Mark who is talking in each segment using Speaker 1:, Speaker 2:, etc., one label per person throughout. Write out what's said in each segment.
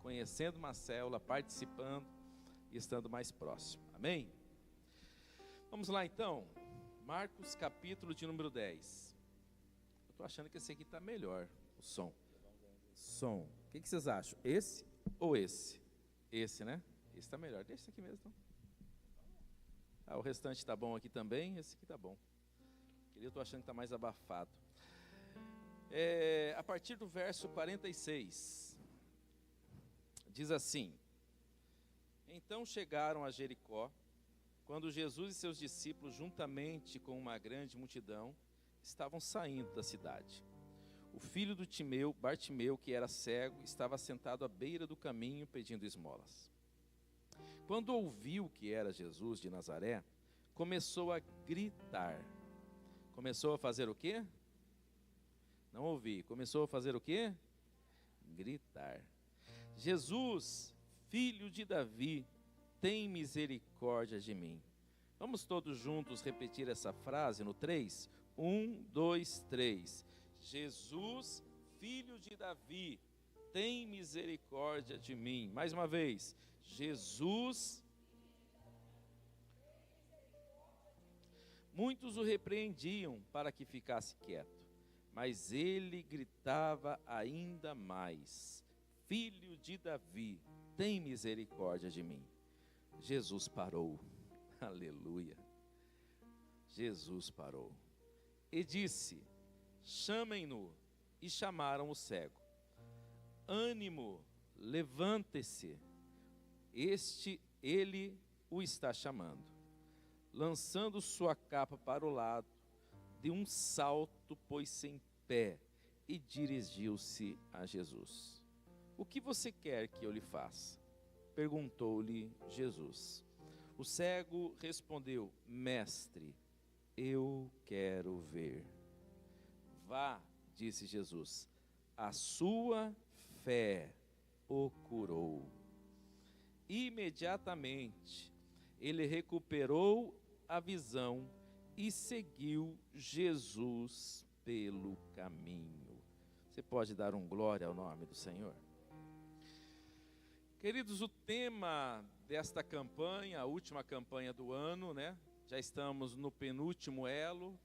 Speaker 1: conhecendo uma célula, participando e estando mais próximo. Amém? Vamos lá então, Marcos capítulo de número 10. Eu estou achando que esse aqui está melhor, o som. Som. O que vocês acham? Esse ou esse? Esse, né? Esse está melhor. Deixa esse aqui mesmo, então. O restante está bom aqui também, esse aqui está bom. Eu estou achando que está mais abafado. A partir do verso 46, diz assim: Então chegaram a Jericó, quando Jesus e seus discípulos, juntamente com uma grande multidão, estavam saindo da cidade. O filho do Timeu, Bartimeu, que era cego, estava sentado à beira do caminho pedindo esmolas. Quando ouviu que era Jesus de Nazaré, começou a gritar. Começou a fazer o quê? Não ouvi. Começou a fazer o quê? Gritar. Jesus, filho de Davi, tem misericórdia de mim. Vamos todos juntos repetir essa frase no 3? 1, 2, 3. Jesus, filho de Davi, tem misericórdia de mim. Mais uma vez. Jesus. Muitos o repreendiam para que ficasse quieto, mas ele gritava ainda mais: Filho de Davi, tem misericórdia de mim. Jesus parou. Aleluia. Jesus parou. E disse: Chamem-no. E chamaram o cego. Ânimo, levante-se. Ele o está chamando. Lançando sua capa para o lado, de um salto pôs-se em pé e dirigiu-se a Jesus. O que você quer que eu lhe faça? Perguntou-lhe Jesus. O cego respondeu: Mestre, eu quero ver. Vá, disse Jesus, a sua fé o curou. Imediatamente ele recuperou a visão e seguiu Jesus pelo caminho. Você pode dar um glória ao nome do Senhor? Queridos, o tema desta campanha, a última campanha do ano, né? Já estamos no penúltimo elo.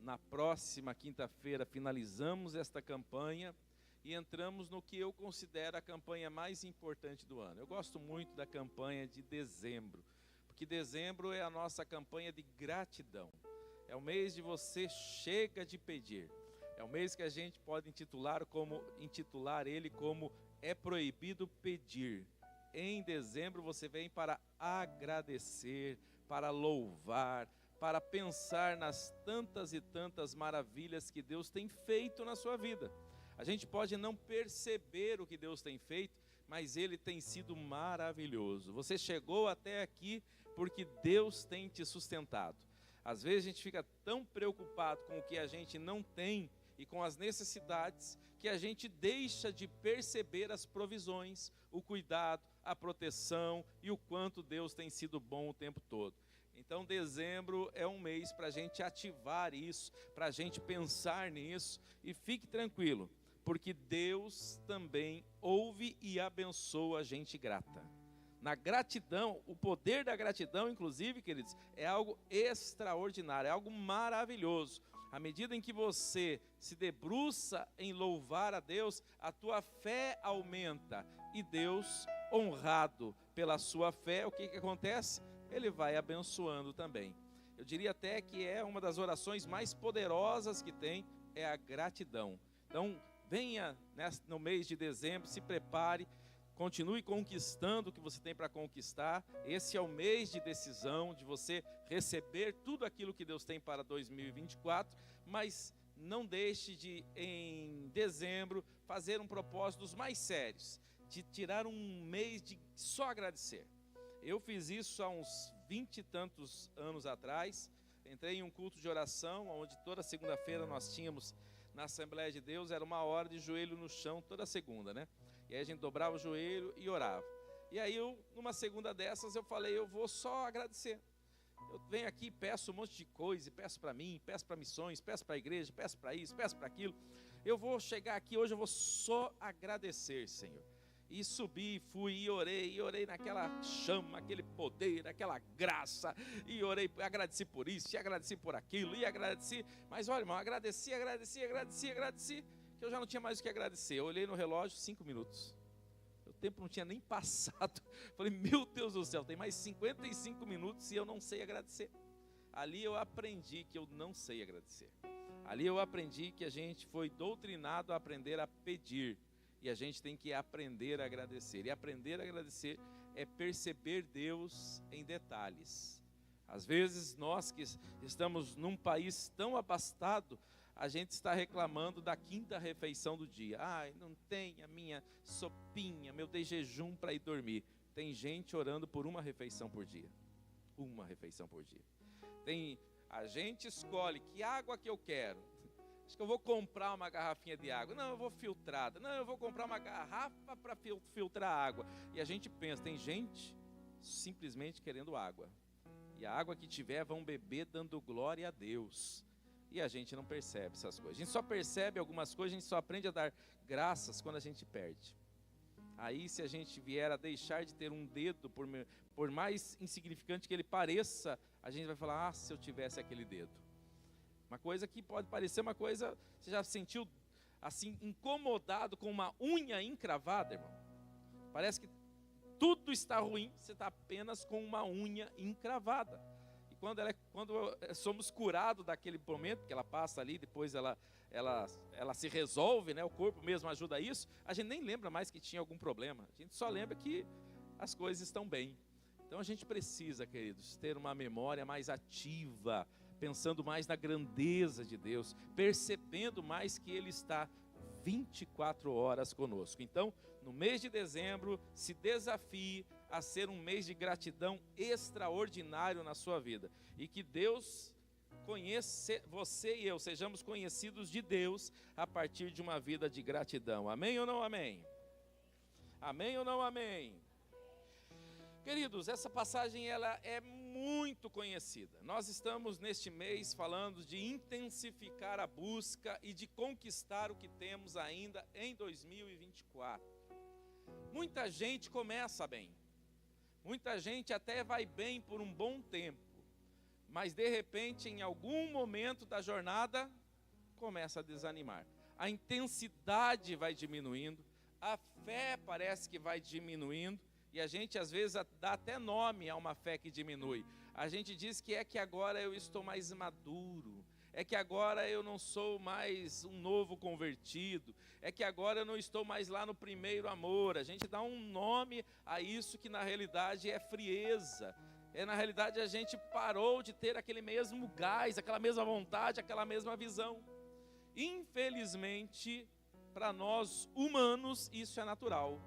Speaker 1: Na próxima quinta-feira finalizamos esta campanha e entramos no que eu considero a campanha mais importante do ano. Eu gosto muito da campanha de dezembro, porque dezembro é a nossa campanha de gratidão. É o mês de você chega de pedir. É o mês que a gente pode intitular ele como é proibido pedir. Em dezembro você vem para agradecer, para louvar, para pensar nas tantas e tantas maravilhas que Deus tem feito na sua vida. A gente pode não perceber o que Deus tem feito, mas Ele tem sido maravilhoso. Você chegou até aqui porque Deus tem te sustentado. Às vezes a gente fica tão preocupado com o que a gente não tem e com as necessidades, que a gente deixa de perceber as provisões, o cuidado, a proteção e o quanto Deus tem sido bom o tempo todo. Então dezembro é um mês para a gente ativar isso, para a gente pensar nisso, e fique tranquilo, porque Deus também ouve e abençoa a gente grata. Na gratidão, o poder da gratidão, inclusive, queridos, é algo extraordinário, é algo maravilhoso. À medida em que você se debruça em louvar a Deus, a tua fé aumenta. E Deus, honrado pela sua fé, o que acontece? Ele vai abençoando também. Eu diria até que é uma das orações mais poderosas que tem, é a gratidão. Então, venha no mês de dezembro, se prepare, continue conquistando o que você tem para conquistar. Esse é o mês de decisão, de você receber tudo aquilo que Deus tem para 2024, mas não deixe de, em dezembro, fazer um propósito dos mais sérios, de tirar um mês de só agradecer. Eu fiz isso há uns 20 e tantos anos atrás. Entrei em um culto de oração, onde toda segunda-feira nós tínhamos, na Assembleia de Deus, era 1 hora de joelho no chão, toda segunda, né? E aí a gente dobrava o joelho e orava. E aí numa segunda dessas, eu falei, eu vou só agradecer. Eu venho aqui, peço um monte de coisa, peço para mim, peço para missões, peço para a igreja, peço para isso, peço para aquilo. Eu vou chegar aqui hoje, eu vou só agradecer, Senhor. E subi, fui e orei naquela chama, aquele poder, aquela graça, e orei, agradeci por isso, e agradeci por aquilo, e agradeci, mas olha, irmão, agradeci, que eu já não tinha mais o que agradecer. Eu olhei no relógio, 5 minutos, o tempo não tinha nem passado. Falei, meu Deus do céu, tem mais 55 minutos e eu não sei agradecer. Ali eu aprendi que eu não sei agradecer. Ali eu aprendi que a gente foi doutrinado a aprender a pedir. E a gente tem que aprender a agradecer. E aprender a agradecer é perceber Deus em detalhes. Às vezes nós que estamos num país tão abastado, a gente está reclamando da 5ª refeição do dia. Ai, não tem a minha sopinha, meu de jejum para ir dormir. Tem gente orando por uma refeição por dia. Uma refeição por dia. A gente escolhe que água que eu quero. Acho que eu vou comprar uma garrafinha de água. Não, eu vou filtrada. Não, eu vou comprar uma garrafa para filtrar água. E a gente pensa, tem gente simplesmente querendo água. E a água que tiver vão beber dando glória a Deus. E a gente não percebe essas coisas. A gente só percebe algumas coisas, a gente só aprende a dar graças quando a gente perde. Aí se a gente vier a deixar de ter um dedo, por mais insignificante que ele pareça, a gente vai falar, se eu tivesse aquele dedo. Uma coisa que pode parecer uma coisa, você já se sentiu assim incomodado com uma unha encravada, irmão? Parece que tudo está ruim, você está apenas com uma unha encravada. E quando somos curados daquele momento, que ela passa ali, depois ela se resolve, né? O corpo mesmo ajuda a isso, a gente nem lembra mais que tinha algum problema, a gente só lembra que as coisas estão bem. Então a gente precisa, queridos, ter uma memória mais ativa, pensando mais na grandeza de Deus, percebendo mais que Ele está 24 horas conosco. Então, no mês de dezembro, se desafie a ser um mês de gratidão extraordinário na sua vida. E que Deus conheça, você e eu, sejamos conhecidos de Deus a partir de uma vida de gratidão. Amém ou não amém? Amém ou não amém? Queridos, essa passagem ela é muito conhecida. Nós estamos neste mês falando de intensificar a busca e de conquistar o que temos ainda em 2024. Muita gente começa bem. Muita gente até vai bem por um bom tempo. Mas de repente, em algum momento da jornada, começa a desanimar. A intensidade vai diminuindo, a fé parece que vai diminuindo. E a gente às vezes dá até nome a uma fé que diminui. A gente diz que agora eu estou mais maduro. É que agora eu não sou mais um novo convertido. É que agora eu não estou mais lá no primeiro amor. A gente dá um nome a isso que na realidade é frieza. Na realidade a gente parou de ter aquele mesmo gás, aquela mesma vontade, aquela mesma visão. Infelizmente, para nós humanos isso é natural.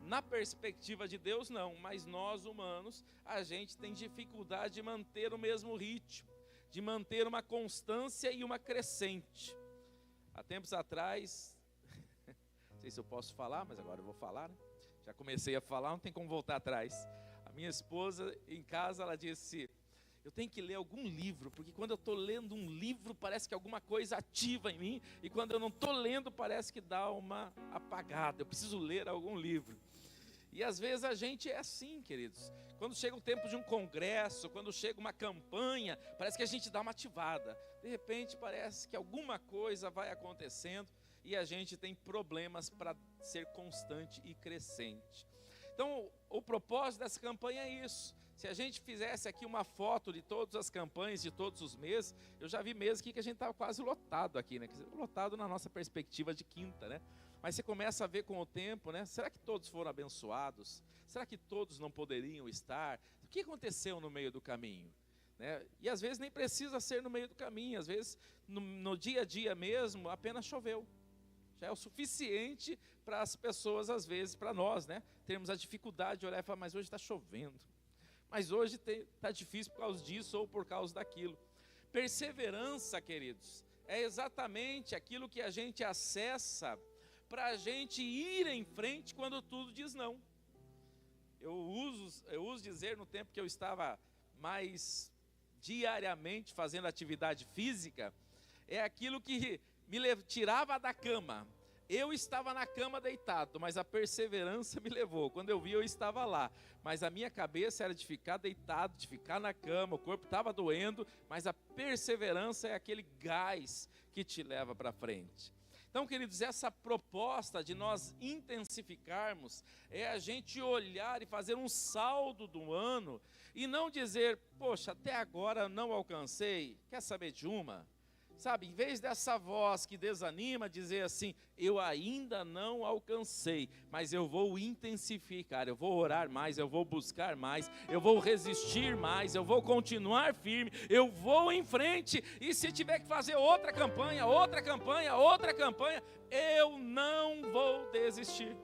Speaker 1: Na perspectiva de Deus não, mas nós humanos, a gente tem dificuldade de manter o mesmo ritmo, de manter uma constância e uma crescente. Há tempos atrás, não sei se eu posso falar, mas agora eu vou falar, né? Já comecei a falar, não tem como voltar atrás. A minha esposa, em casa, ela disse, eu tenho que ler algum livro, porque quando eu estou lendo um livro, parece que alguma coisa ativa em mim, e quando eu não estou lendo, parece que dá uma apagada, eu preciso ler algum livro. E às vezes a gente é assim, queridos. Quando chega o tempo de um congresso, quando chega uma campanha, parece que a gente dá uma ativada. De repente parece que alguma coisa vai acontecendo e a gente tem problemas para ser constante e crescente. Então, o propósito dessa campanha é isso. Se a gente fizesse aqui uma foto de todas as campanhas, de todos os meses, eu já vi meses aqui que a gente estava quase lotado aqui, né? Lotado na nossa perspectiva de quinta, né? Mas você começa a ver com o tempo, né? Será que todos foram abençoados? Será que todos não poderiam estar? O que aconteceu no meio do caminho? Né? E às vezes nem precisa ser no meio do caminho, às vezes no dia a dia mesmo, apenas choveu. Já é o suficiente para as pessoas, às vezes, para nós, né? Termos a dificuldade de olhar e falar, mas hoje está chovendo. Mas hoje está difícil por causa disso ou por causa daquilo. Perseverança, queridos, é exatamente aquilo que a gente acessa para a gente ir em frente quando tudo diz não. Eu uso dizer no tempo que eu estava mais diariamente fazendo atividade física, é aquilo que me tirava da cama. Eu estava na cama deitado, mas a perseverança me levou. Quando eu vi, eu estava lá. Mas a minha cabeça era de ficar deitado, de ficar na cama, o corpo estava doendo, mas a perseverança é aquele gás que te leva para frente. Então, queridos, essa proposta de nós intensificarmos é a gente olhar e fazer um saldo do ano e não dizer, poxa, até agora não alcancei, quer saber de uma? Sabe, em vez dessa voz que desanima, dizer assim, eu ainda não alcancei, mas eu vou intensificar, eu vou orar mais, eu vou buscar mais, eu vou resistir mais, eu vou continuar firme, eu vou em frente, e se tiver que fazer outra campanha, eu não vou desistir.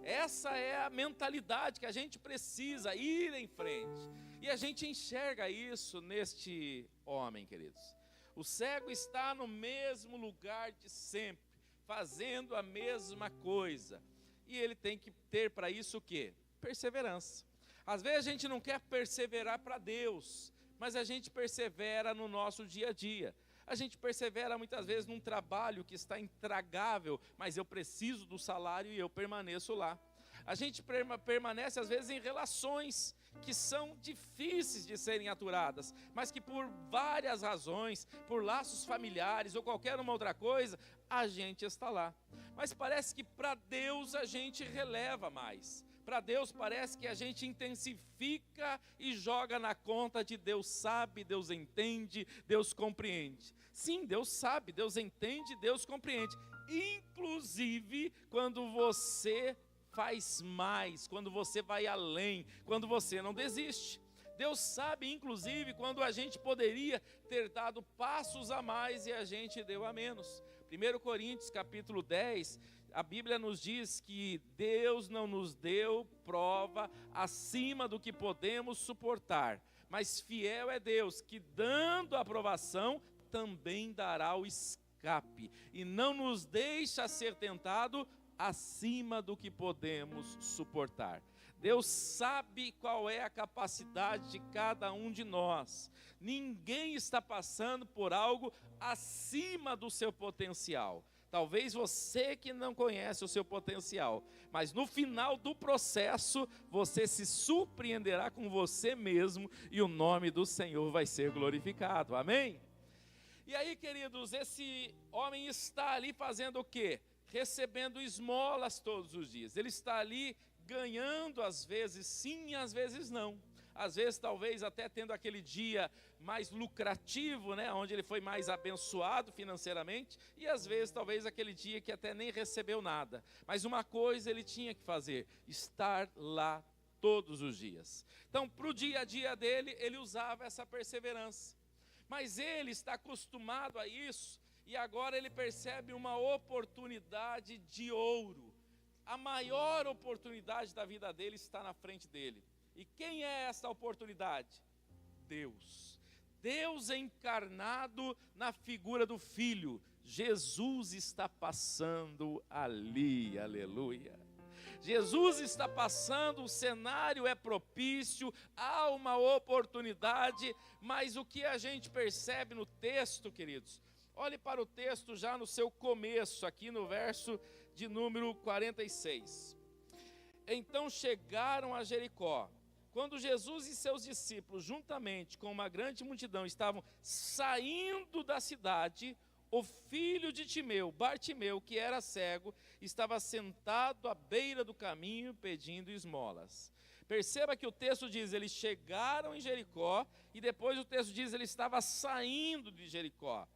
Speaker 1: Essa é a mentalidade que a gente precisa, ir em frente, e a gente enxerga isso neste homem, queridos. O cego está no mesmo lugar de sempre, fazendo a mesma coisa. E ele tem que ter para isso o quê? Perseverança. Às vezes a gente não quer perseverar para Deus, mas a gente persevera no nosso dia a dia. A gente persevera muitas vezes num trabalho que está intragável, mas eu preciso do salário e eu permaneço lá. A gente permanece às vezes em relações que são difíceis de serem aturadas, mas que por várias razões, por laços familiares ou qualquer uma outra coisa, a gente está lá. Mas parece que para Deus a gente releva mais. Para Deus parece que a gente intensifica e joga na conta de Deus sabe, Deus entende, Deus compreende. Sim, Deus sabe, Deus entende, Deus compreende. Inclusive quando você faz mais, quando você vai além, quando você não desiste. Deus sabe, inclusive, quando a gente poderia ter dado passos a mais e a gente deu a menos. 1 Coríntios capítulo 10, a Bíblia nos diz que Deus não nos deu prova acima do que podemos suportar, mas fiel é Deus, que dando a aprovação, também dará o escape, e não nos deixa ser tentado acima do que podemos suportar. Deus sabe qual é a capacidade de cada um de nós. Ninguém está passando por algo acima do seu potencial. Talvez você que não conhece o seu potencial, mas no final do processo, você se surpreenderá com você mesmo e o nome do Senhor vai ser glorificado. Amém? E aí, queridos, esse homem está ali fazendo o quê? Recebendo esmolas todos os dias. Ele está ali ganhando, às vezes sim, às vezes não. Às vezes talvez até tendo aquele dia mais lucrativo, né, onde ele foi mais abençoado financeiramente, e às vezes talvez aquele dia que até nem recebeu nada. Mas uma coisa ele tinha que fazer, estar lá todos os dias. Então, para o dia a dia dele, ele usava essa perseverança. Mas ele está acostumado a isso, e agora ele percebe uma oportunidade de ouro. A maior oportunidade da vida dele está na frente dele. E quem é essa oportunidade? Deus. Deus encarnado na figura do Filho. Jesus está passando ali, aleluia. Jesus está passando, o cenário é propício, há uma oportunidade, mas o que a gente percebe no texto, queridos? Olhe para o texto já no seu começo, aqui no verso de número 46. Então chegaram a Jericó. Quando Jesus e seus discípulos, juntamente com uma grande multidão, estavam saindo da cidade, o filho de Timeu, Bartimeu, que era cego, estava sentado à beira do caminho pedindo esmolas. Perceba que o texto diz, eles chegaram em Jericó, e depois o texto diz, ele estava saindo de Jericó.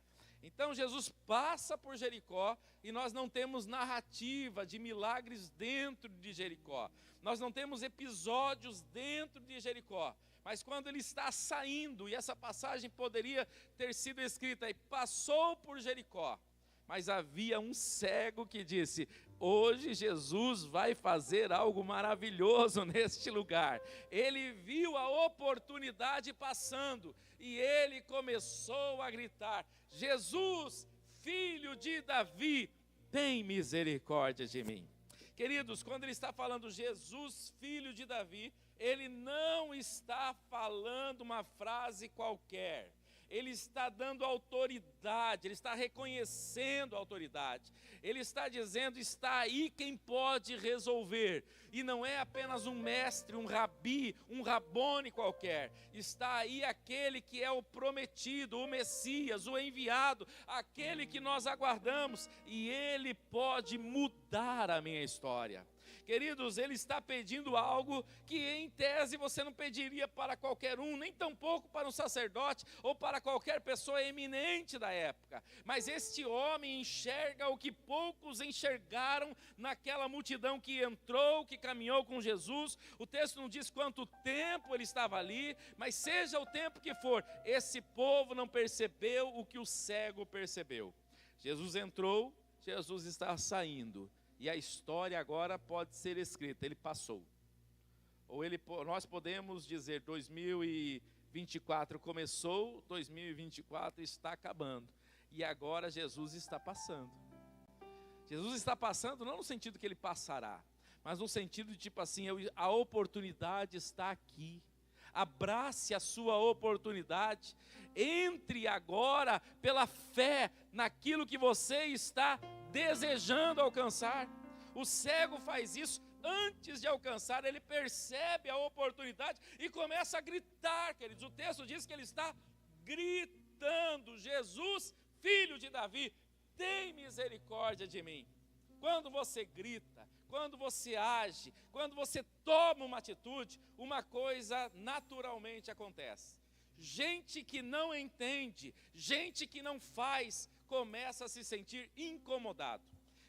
Speaker 1: Então Jesus passa por Jericó e nós não temos narrativa de milagres dentro de Jericó. Nós não temos episódios dentro de Jericó. Mas quando ele está saindo, e essa passagem poderia ter sido escrita, e passou por Jericó. Mas havia um cego que disse, hoje Jesus vai fazer algo maravilhoso neste lugar. Ele viu a oportunidade passando e ele começou a gritar, Jesus, filho de Davi, tem misericórdia de mim. Queridos, quando ele está falando Jesus, filho de Davi, ele não está falando uma frase qualquer. ele está dando autoridade, ele está reconhecendo a autoridade. Ele está dizendo, está aí quem pode resolver. E não é apenas um mestre, um rabi, um rabone qualquer. Está aí aquele que é o prometido, o Messias, o enviado, aquele que nós aguardamos. E ele pode mudar a minha história. Queridos, ele está pedindo algo que em tese você não pediria para qualquer um, nem tampouco para um sacerdote ou para qualquer pessoa eminente da época. Mas este homem enxerga o que poucos enxergaram naquela multidão que entrou, que caminhou com Jesus. O texto não diz quanto tempo ele estava ali, mas seja o tempo que for, esse povo não percebeu o que o cego percebeu. Jesus entrou, Jesus está saindo. E a história agora pode ser escrita, ele passou. Ou nós podemos dizer, 2024 começou, 2024 está acabando. E agora Jesus está passando. Jesus está passando não no sentido que ele passará, mas no sentido de tipo assim, a oportunidade está aqui. Abrace a sua oportunidade. Entre agora pela fé naquilo que você está desejando alcançar. O cego faz isso antes de alcançar, ele percebe a oportunidade e começa a gritar, queridos. O texto diz que ele está gritando: Jesus, filho de Davi, tem misericórdia de mim. Quando você grita, quando você age, quando você toma uma atitude, uma coisa naturalmente acontece. Gente que não entende, gente que não faz, começa a se sentir incomodado.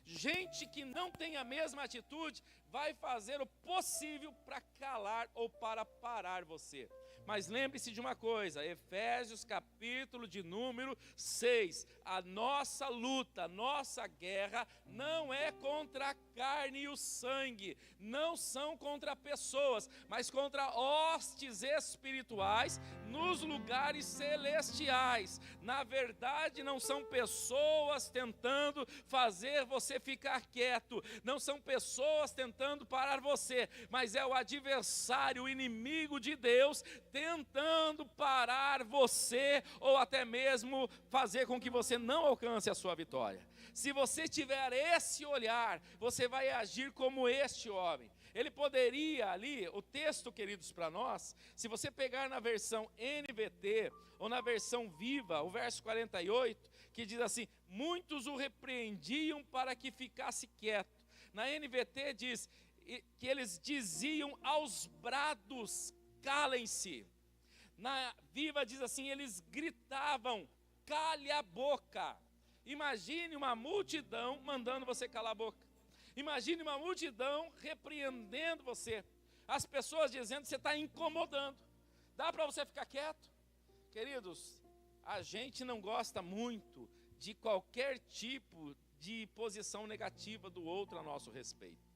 Speaker 1: Gente que não tem a mesma atitude, vai fazer o possível para calar ou para parar você. Mas lembre-se de uma coisa, Efésios capítulo de número 6, a nossa luta, a nossa guerra não é contra a carne e o sangue, não são contra pessoas, mas contra hostes espirituais nos lugares celestiais. Na verdade, não são pessoas tentando fazer você ficar quieto, não são pessoas tentando parar você, mas é o adversário, o inimigo de Deus, tentando parar você, ou até mesmo fazer com que você não alcance a sua vitória. Se você tiver esse olhar, você vai agir como este homem. Ele poderia ali, o texto, queridos, para nós, se você pegar na versão NVT, ou na versão Viva, o verso 48, que diz assim: muitos o repreendiam para que ficasse quieto. Na NVT diz que eles diziam aos brados: calem-se. Na Viva diz assim, eles gritavam: cale a boca. Imagine uma multidão mandando você calar a boca. Imagine uma multidão repreendendo você. As pessoas dizendo que você está incomodando. Dá para você ficar quieto? Queridos, a gente não gosta muito de qualquer tipo de posição negativa do outro a nosso respeito.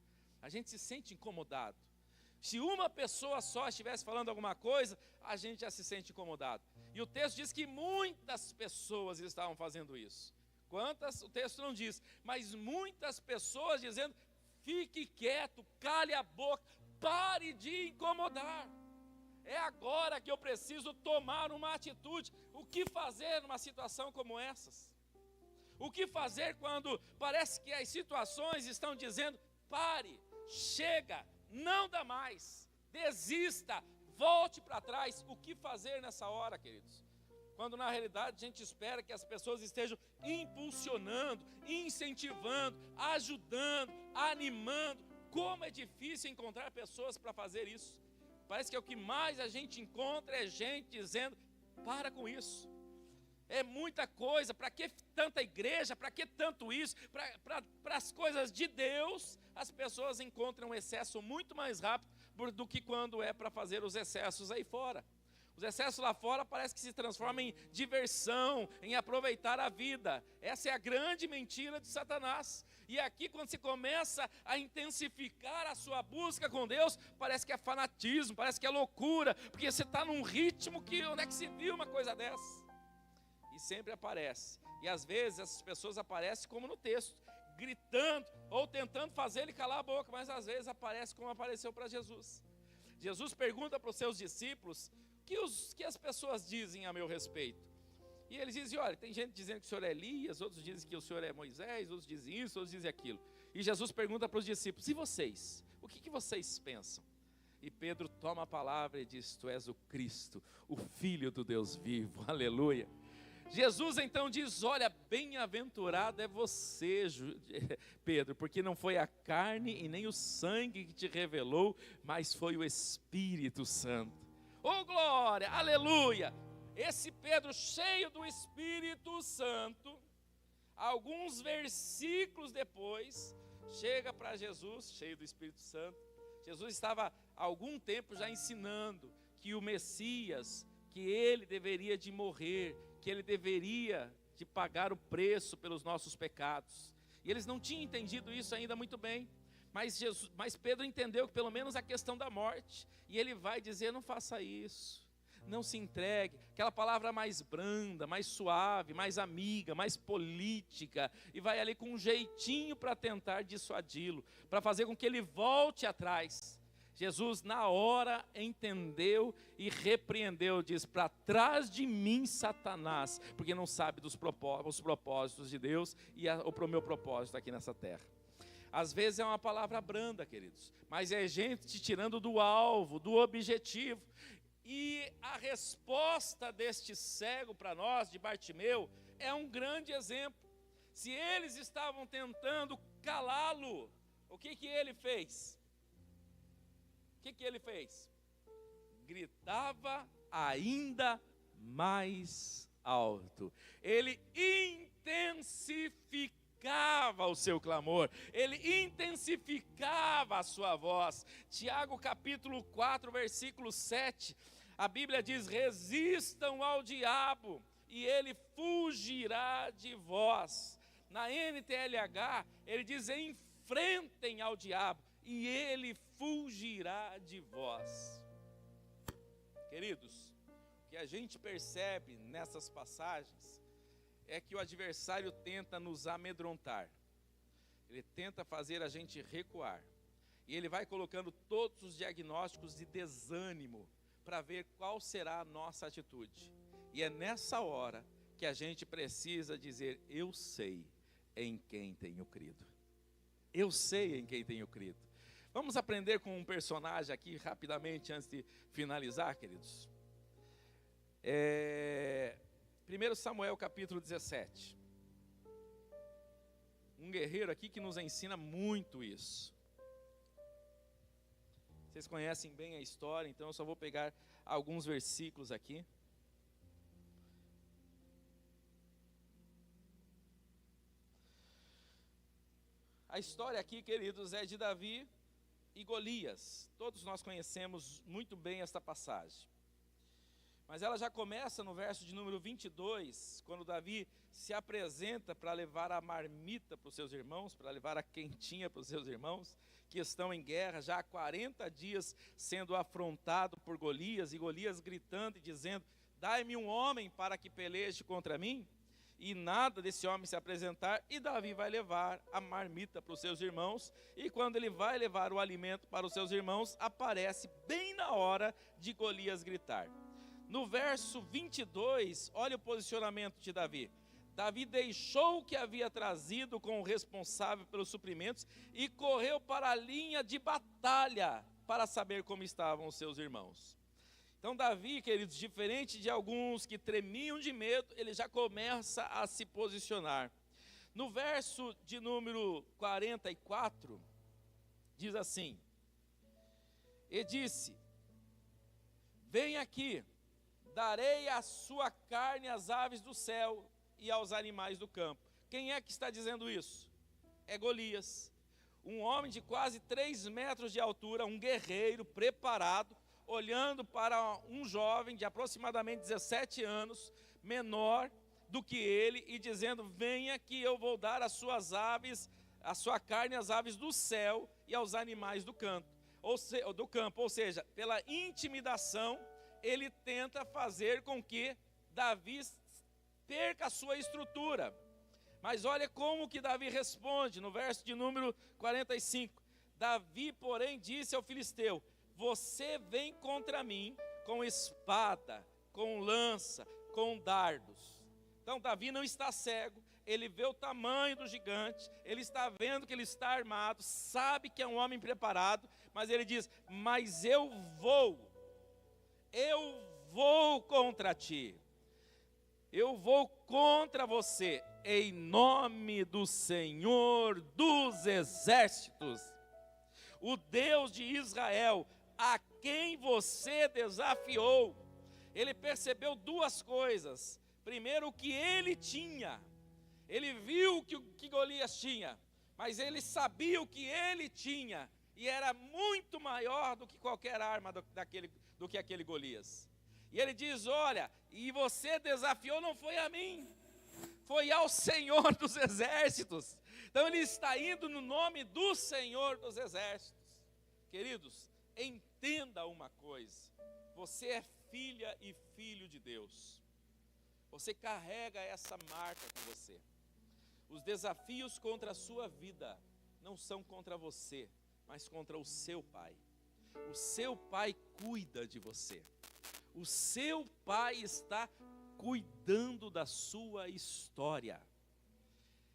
Speaker 1: A gente se sente incomodado. Se uma pessoa só estivesse falando alguma coisa, a gente já se sente incomodado. E o texto diz que muitas pessoas estavam fazendo isso. Quantas? O texto não diz, mas muitas pessoas dizendo: fique quieto, cale a boca, pare de incomodar. É agora que eu preciso tomar uma atitude. O que fazer numa situação como essas? O que fazer quando parece que as situações estão dizendo: pare, chega, não dá mais, desista, volte para trás. O que fazer nessa hora, queridos? Quando na realidade a gente espera que as pessoas estejam impulsionando, incentivando, ajudando, animando. Como é difícil encontrar pessoas para fazer isso. Parece que o que mais a gente encontra é gente dizendo: para com isso. É muita coisa, para que tanta igreja, para que tanto isso? Para as coisas de Deus, as pessoas encontram um excesso muito mais rápido do que quando é para fazer os excessos aí fora. Os excessos lá fora parece que se transformam em diversão, em aproveitar a vida. Essa é a grande mentira de Satanás. E aqui, quando se começa a intensificar a sua busca com Deus, parece que é fanatismo, parece que é loucura, porque você está num ritmo que, onde é que se viu uma coisa dessa? E sempre aparece. E às vezes essas pessoas aparecem como no texto, gritando ou tentando fazer ele calar a boca, mas às vezes aparece como apareceu para Jesus. Jesus pergunta para os seus discípulos: o que as pessoas dizem a meu respeito? E eles dizem, olha, tem gente dizendo que o Senhor é Elias, outros dizem que o Senhor é Moisés, outros dizem isso, outros dizem aquilo. E Jesus pergunta para os discípulos, e vocês? O que vocês pensam? E Pedro toma a palavra e diz, tu és o Cristo, o Filho do Deus vivo, aleluia. Jesus então diz, olha, bem-aventurado é você, Pedro, porque não foi a carne e nem o sangue que te revelou, mas foi o Espírito Santo. Oh glória, aleluia! Esse Pedro cheio do Espírito Santo, alguns versículos depois, chega para Jesus, cheio do Espírito Santo. Jesus estava há algum tempo já ensinando que o Messias, que ele deveria de morrer, que ele deveria de pagar o preço pelos nossos pecados. E eles não tinham entendido isso ainda muito bem, mas Pedro entendeu que pelo menos a questão da morte, e ele vai dizer, não faça isso, não se entregue, aquela palavra mais branda, mais suave, mais amiga, mais política, e vai ali com um jeitinho para tentar dissuadi-lo, para fazer com que ele volte atrás. Jesus na hora entendeu e repreendeu, diz, para trás de mim Satanás, porque não sabe os propósitos de Deus e o meu propósito aqui nessa terra. Às vezes é uma palavra branda, queridos, mas é gente te tirando do alvo, do objetivo. E a resposta deste cego para nós, de Bartimeu, é um grande exemplo. Se eles estavam tentando calá-lo, o que ele fez? O que ele fez? Gritava ainda mais alto. Ele intensificava o seu clamor, ele intensificava a sua voz. Tiago capítulo 4, versículo 7, a Bíblia diz, resistam ao diabo e ele fugirá de vós. Na NTLH, ele diz, enfrentem ao diabo e ele fugirá de vós. Queridos, o que a gente percebe nessas passagens é que o adversário tenta nos amedrontar, ele tenta fazer a gente recuar, e ele vai colocando todos os diagnósticos de desânimo, para ver qual será a nossa atitude, e é nessa hora que a gente precisa dizer, eu sei em quem tenho crido, eu sei em quem tenho crido. Vamos aprender com um personagem aqui, rapidamente, antes de finalizar, queridos. 1 Samuel capítulo 17. Um guerreiro aqui que nos ensina muito isso. Vocês conhecem bem a história, então eu só vou pegar alguns versículos aqui. A história aqui, queridos, é de Davi e Golias. Todos nós conhecemos muito bem esta passagem. Mas ela já começa no verso de número 22, quando Davi se apresenta para levar a marmita para os seus irmãos, para levar a quentinha para os seus irmãos, que estão em guerra, já há 40 dias sendo afrontado por Golias, e Golias gritando e dizendo, dai-me um homem para que peleje contra mim, e nada desse homem se apresentar, e Davi vai levar a marmita para os seus irmãos, e quando ele vai levar o alimento para os seus irmãos, aparece bem na hora de Golias gritar. No verso 22, olha o posicionamento de Davi. Davi deixou o que havia trazido com o responsável pelos suprimentos e correu para a linha de batalha para saber como estavam os seus irmãos. Então Davi, queridos, diferente de alguns que tremiam de medo, ele já começa a se posicionar. No verso de número 44, diz assim, e disse, vem aqui, darei a sua carne às aves do céu e aos animais do campo. Quem é que está dizendo isso? É Golias, um homem de quase 3 metros de altura, um guerreiro preparado, olhando para um jovem de aproximadamente 17 anos, menor do que ele, e dizendo, venha que eu vou dar as suas aves, a sua carne às aves do céu e aos animais do campo. Ou seja, pela intimidação, ele tenta fazer com que Davi perca a sua estrutura. Mas olha como que Davi responde, no verso de número 45. Davi, porém, disse ao filisteu, você vem contra mim com espada, com lança, com dardos. Então Davi não está cego, ele vê o tamanho do gigante, ele está vendo que ele está armado, sabe que é um homem preparado, mas ele diz: mas eu vou contra ti, eu vou contra você, em nome do Senhor dos exércitos, o Deus de Israel, a quem você desafiou. Ele percebeu duas coisas. Primeiro, o que ele tinha. Ele viu o que Golias tinha, mas ele sabia o que ele tinha, e era muito maior do que qualquer arma do que aquele Golias. E ele diz: olha, e você desafiou, não foi a mim, foi ao Senhor dos exércitos. Então ele está indo no nome do Senhor dos exércitos. Queridos, entenda uma coisa: você é filha e filho de Deus. Você carrega essa marca com você. Os desafios contra a sua vida não são contra você, mas contra o seu pai. O seu pai cuida de você. O seu pai está cuidando da sua história.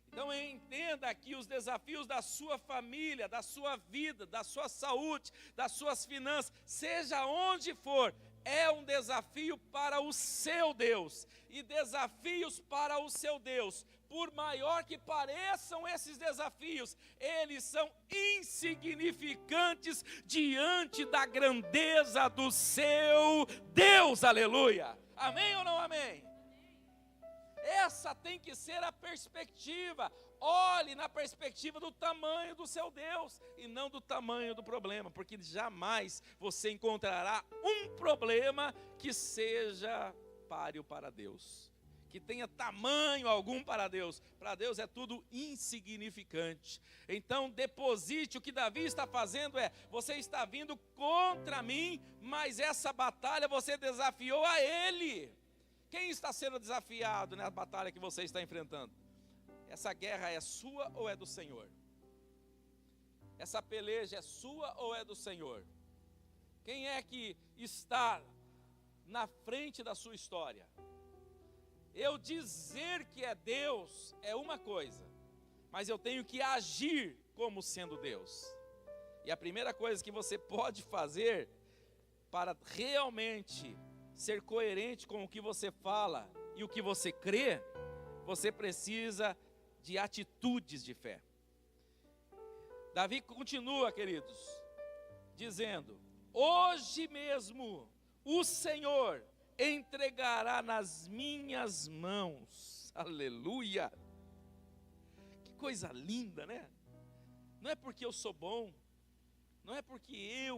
Speaker 1: Então entenda aqui os desafios da sua família, da sua vida, da sua saúde, das suas finanças, seja onde for, é um desafio para o seu Deus. E desafios para o seu Deus, por maior que pareçam esses desafios, eles são insignificantes diante da grandeza do seu Deus, aleluia. Amém ou não amém? Essa tem que ser a perspectiva. Olhe na perspectiva do tamanho do seu Deus e não do tamanho do problema, porque jamais você encontrará um problema que seja páreo para Deus, que tenha tamanho algum para Deus. Para Deus é tudo insignificante. Então deposite. O que Davi está fazendo é: você está vindo contra mim, mas essa batalha você desafiou a ele. Quem está sendo desafiado na batalha que você está enfrentando? Essa guerra é sua ou é do Senhor? Essa peleja é sua ou é do Senhor? Quem é que está na frente da sua história? Eu dizer que é Deus é uma coisa, mas eu tenho que agir como sendo Deus. E a primeira coisa que você pode fazer para realmente ser coerente com o que você fala e o que você crê, você precisa de atitudes de fé. Davi continua, queridos, dizendo: hoje mesmo o Senhor entregará nas minhas mãos. Aleluia! Que coisa linda, né? Não é porque eu sou bom, não é porque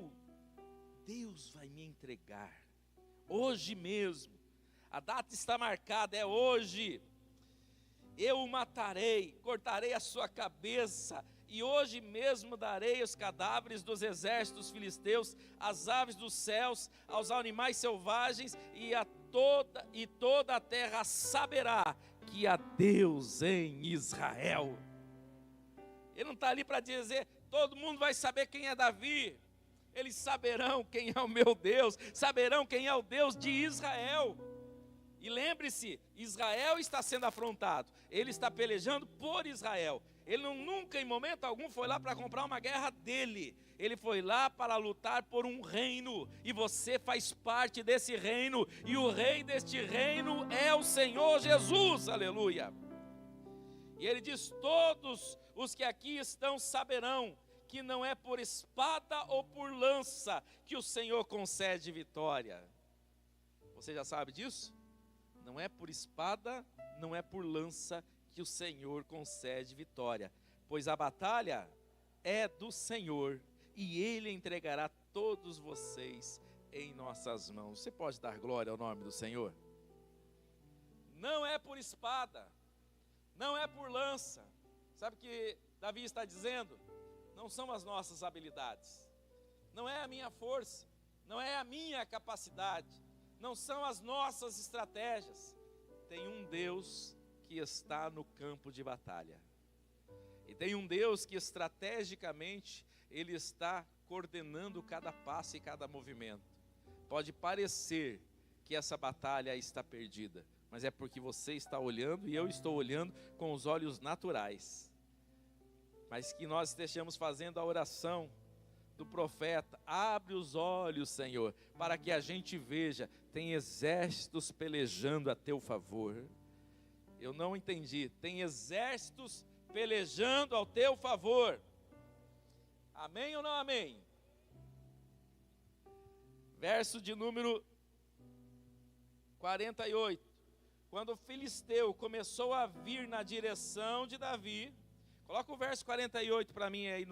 Speaker 1: Deus vai me entregar. Hoje mesmo, a data está marcada, é hoje. Eu o matarei, cortarei a sua cabeça, e hoje mesmo darei os cadáveres dos exércitos filisteus, às aves dos céus, aos animais selvagens, e toda a terra saberá que há Deus em Israel. Ele não está ali para dizer: todo mundo vai saber quem é Davi. Eles saberão quem é o meu Deus, saberão quem é o Deus de Israel. E lembre-se, Israel está sendo afrontado, ele está pelejando por Israel. Ele nunca, em momento algum, foi lá para comprar uma guerra dele. Ele foi lá para lutar por um reino, e você faz parte desse reino, e o rei deste reino é o Senhor Jesus, aleluia. E ele diz: todos os que aqui estão saberão que não é por espada ou por lança que o Senhor concede vitória. Você já sabe disso? Não é por espada, não é por lança que o Senhor concede vitória, pois a batalha é do Senhor, e Ele entregará todos vocês em nossas mãos. Você pode dar glória ao nome do Senhor? Não é por espada, não é por lança. Sabe o que Davi está dizendo? Não são as nossas habilidades, não é a minha força, não é a minha capacidade, não são as nossas estratégias. Tem um Deus que está no campo de batalha, e tem um Deus que estrategicamente Ele está coordenando cada passo e cada movimento. Pode parecer que essa batalha está perdida, mas é porque você está olhando e eu estou olhando com os olhos naturais. Mas que nós estejamos fazendo a oração do profeta: abre os olhos, Senhor, para que a gente veja, tem exércitos pelejando a teu favor. Eu não entendi, tem exércitos pelejando ao teu favor. Amém ou não amém? Verso de número 48. Quando o filisteu começou a vir na direção de Davi, coloca o verso 48 para mim aí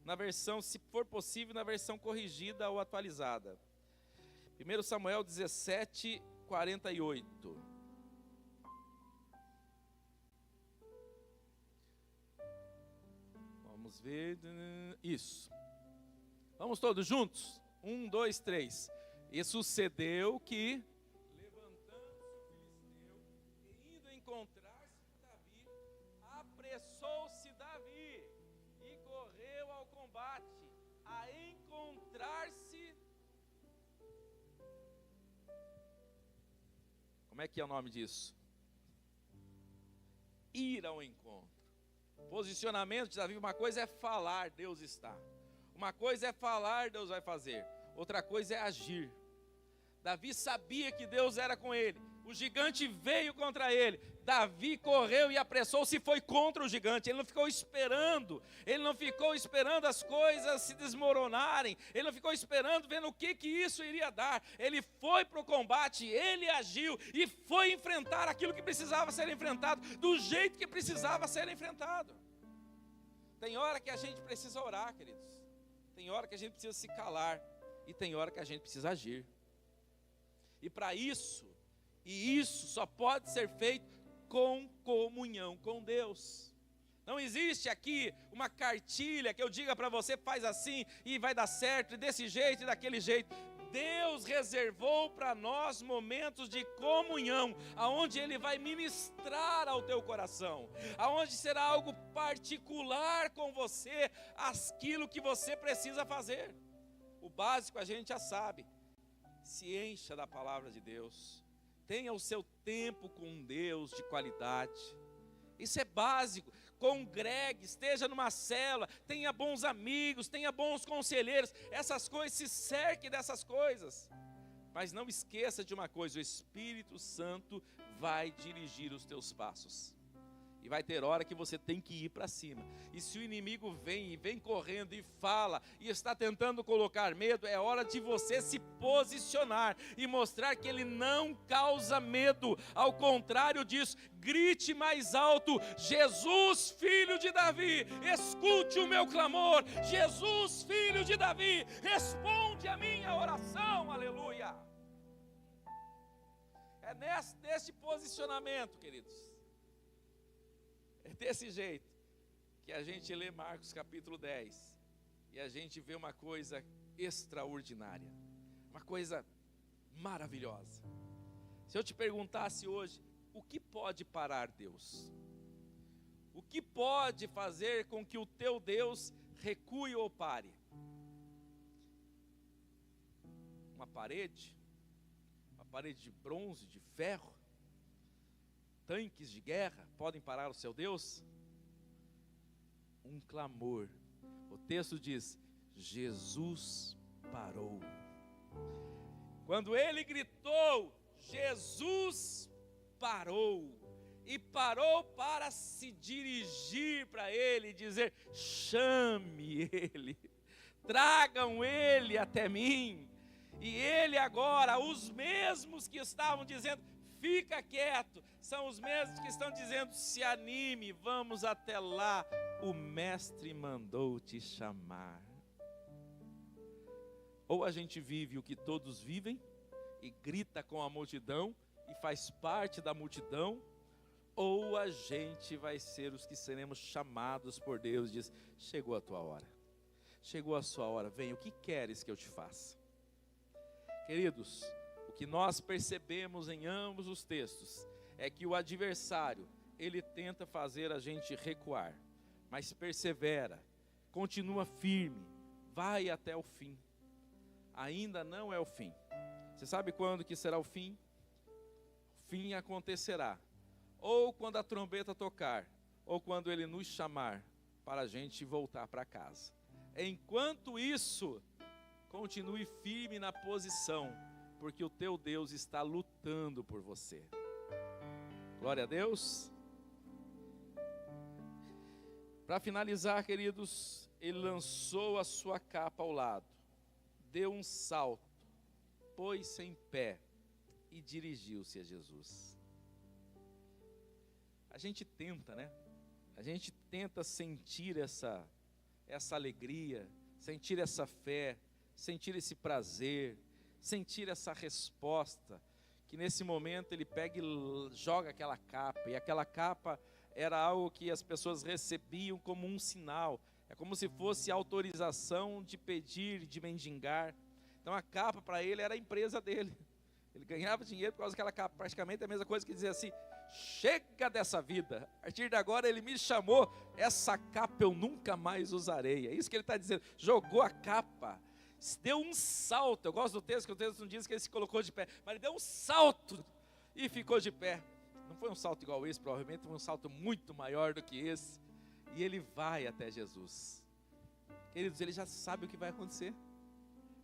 Speaker 1: na versão, se for possível, na versão corrigida ou atualizada. 1 Samuel 17, 48. Vamos ver. Isso. Vamos todos juntos? 1, 2, 3. E sucedeu que, levantando-se o filisteu e indo encontrar-se com Davi, apressou-se Davi e correu ao combate, a encontrar-se. Como é que é o nome disso? Ir ao encontro. Posicionamento de Davi, uma coisa é falar, Deus está. Uma coisa é falar, Deus vai fazer. Outra coisa é agir. Davi sabia que Deus era com ele. O gigante veio contra ele. Davi correu e apressou-se e foi contra o gigante. Ele não ficou esperando. Ele não ficou esperando as coisas se desmoronarem. Ele não ficou esperando, vendo o que isso iria dar. Ele foi para o combate, ele agiu e foi enfrentar aquilo que precisava ser enfrentado, do jeito que precisava ser enfrentado. Tem hora que a gente precisa orar, queridos. Tem hora que a gente precisa se calar. E tem hora que a gente precisa agir. E para isso, isso só pode ser feito com comunhão com Deus. Não existe aqui uma cartilha que eu diga para você, faz assim e vai dar certo, e desse jeito e daquele jeito. Deus reservou para nós momentos de comunhão, aonde Ele vai ministrar ao teu coração, aonde será algo particular com você, aquilo que você precisa fazer. O básico a gente já sabe. Se encha da palavra de Deus. Tenha o seu tempo com Deus de qualidade. Isso é básico. Congregue, esteja numa célula, tenha bons amigos, tenha bons conselheiros. Essas coisas, se cerque dessas coisas. Mas não esqueça de uma coisa: o Espírito Santo vai dirigir os teus passos. E vai ter hora que você tem que ir para cima. E se o inimigo vem correndo e fala, e está tentando colocar medo, é hora de você se posicionar e mostrar que ele não causa medo. Ao contrário disso, grite mais alto: Jesus, filho de Davi, escute o meu clamor. Jesus, filho de Davi, responde a minha oração. Aleluia. É nesse posicionamento, queridos. É desse jeito que a gente lê Marcos capítulo 10 e a gente vê uma coisa extraordinária, uma coisa maravilhosa. Se eu te perguntasse hoje, o que pode parar Deus? O que pode fazer com que o teu Deus recue ou pare? Uma parede de bronze, de ferro? Tanques de guerra podem parar o seu Deus? Um clamor. O texto diz: Jesus parou. Quando ele gritou, Jesus parou. E parou para se dirigir para ele e dizer: chame ele, tragam ele até mim. E ele agora, os mesmos que estavam dizendo: fica quieto, são os mesmos que estão dizendo: se anime, vamos até lá, o mestre mandou te chamar. Ou a gente vive o que todos vivem e grita com a multidão e faz parte da multidão, ou a gente vai ser os que seremos chamados por Deus e diz: chegou a tua hora, chegou a sua hora, vem, o que queres que eu te faça? Queridos, o que nós percebemos em ambos os textos é que o adversário, ele tenta fazer a gente recuar, mas persevera, continua firme, vai até o fim. Ainda não é o fim. Você sabe quando que será o fim? fim acontecerá, ou quando a trombeta tocar, ou quando ele nos chamar para a gente voltar para casa. Enquanto isso, continue firme na posição, porque o teu Deus está lutando por você. Glória a Deus. Para finalizar, queridos, ele lançou a sua capa ao lado, deu um salto, pôs-se em pé e dirigiu-se a Jesus. A gente tenta, né? A gente tenta sentir essa alegria, sentir essa fé, sentir esse prazer, sentir essa resposta, que nesse momento ele pega e joga aquela capa, e aquela capa era algo que as pessoas recebiam como um sinal, é como se fosse autorização de pedir, de mendigar. Então a capa para ele era a empresa dele, ele ganhava dinheiro por causa daquela capa, praticamente a mesma coisa que dizia assim: chega dessa vida, a partir de agora ele me chamou, essa capa eu nunca mais usarei. É isso que ele está dizendo, jogou a capa, deu um salto. Eu gosto do texto, que o texto não diz que ele se colocou de pé, mas ele deu um salto e ficou de pé. Não foi um salto igual esse, provavelmente foi um salto muito maior do que esse, e ele vai até Jesus. Queridos, ele já sabe o que vai acontecer,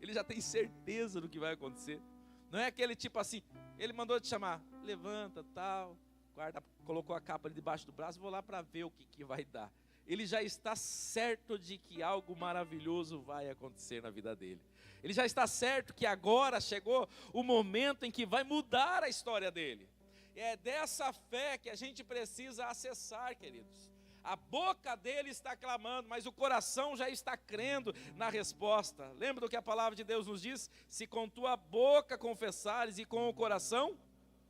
Speaker 1: ele já tem certeza do que vai acontecer. Não é aquele tipo assim, ele mandou te chamar, levanta, tal, guarda, colocou a capa ali debaixo do braço, vou lá para ver o que vai dar. Ele já está certo de que algo maravilhoso vai acontecer na vida dele. Ele já está certo que agora chegou o momento em que vai mudar a história dele. É dessa fé que a gente precisa acessar, queridos. A boca dele está clamando, mas o coração já está crendo na resposta. Lembra do que a palavra de Deus nos diz? Se com tua boca confessares e com o coração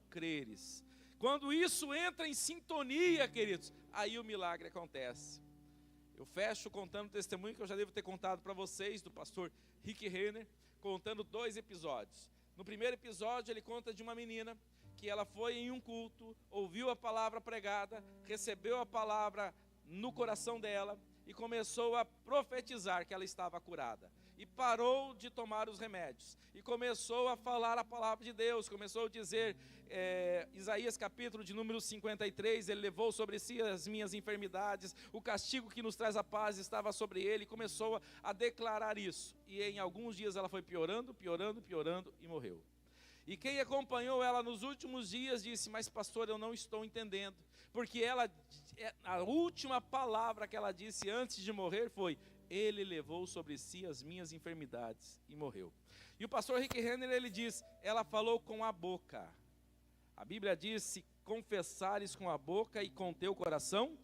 Speaker 1: creres. Quando isso entra em sintonia, queridos, aí o milagre acontece. Eu fecho contando o testemunho que eu já devo ter contado para vocês, do pastor Rick Renner, contando 2 episódios. No primeiro episódio ele conta de uma menina que ela foi em um culto, ouviu a palavra pregada, recebeu a palavra no coração dela e começou a profetizar que ela estava curada. E parou de tomar os remédios e começou a falar a palavra de Deus, começou a dizer, Isaías capítulo de número 53, ele levou sobre si as minhas enfermidades, o castigo que nos traz a paz estava sobre ele, e começou a declarar isso. E em alguns dias ela foi piorando, piorando, piorando e morreu. E quem acompanhou ela nos últimos dias disse: mas pastor, eu não estou entendendo, porque a última palavra que ela disse antes de morrer foi: ele levou sobre si as minhas enfermidades e morreu. E o pastor Rick Renner, ele diz, ela falou com a boca. A Bíblia diz: se confessares com a boca e com teu coração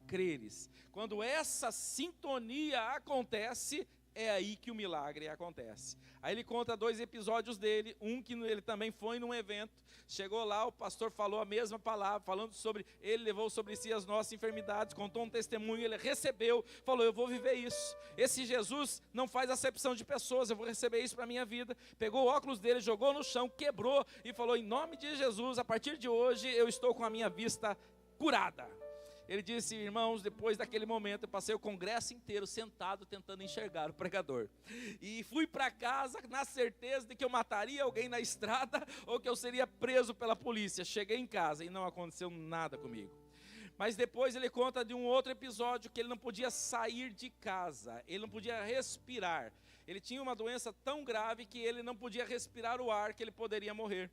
Speaker 1: creres. Quando essa sintonia acontece, é aí que o milagre acontece. Aí ele conta 2 episódios dele, um que ele também foi num evento, chegou lá, o pastor falou a mesma palavra, falando sobre, ele levou sobre si as nossas enfermidades, contou um testemunho, ele recebeu, falou: eu vou viver isso, esse Jesus não faz acepção de pessoas, eu vou receber isso para a minha vida. Pegou o óculos dele, jogou no chão, quebrou e falou: em nome de Jesus, a partir de hoje eu estou com a minha vista curada. Ele disse: irmãos, depois daquele momento eu passei o congresso inteiro sentado tentando enxergar o pregador. E fui para casa na certeza de que eu mataria alguém na estrada ou que eu seria preso pela polícia. Cheguei em casa e não aconteceu nada comigo. Mas depois ele conta de um outro episódio que ele não podia sair de casa, ele não podia respirar. Ele tinha uma doença tão grave que ele não podia respirar o ar, que ele poderia morrer.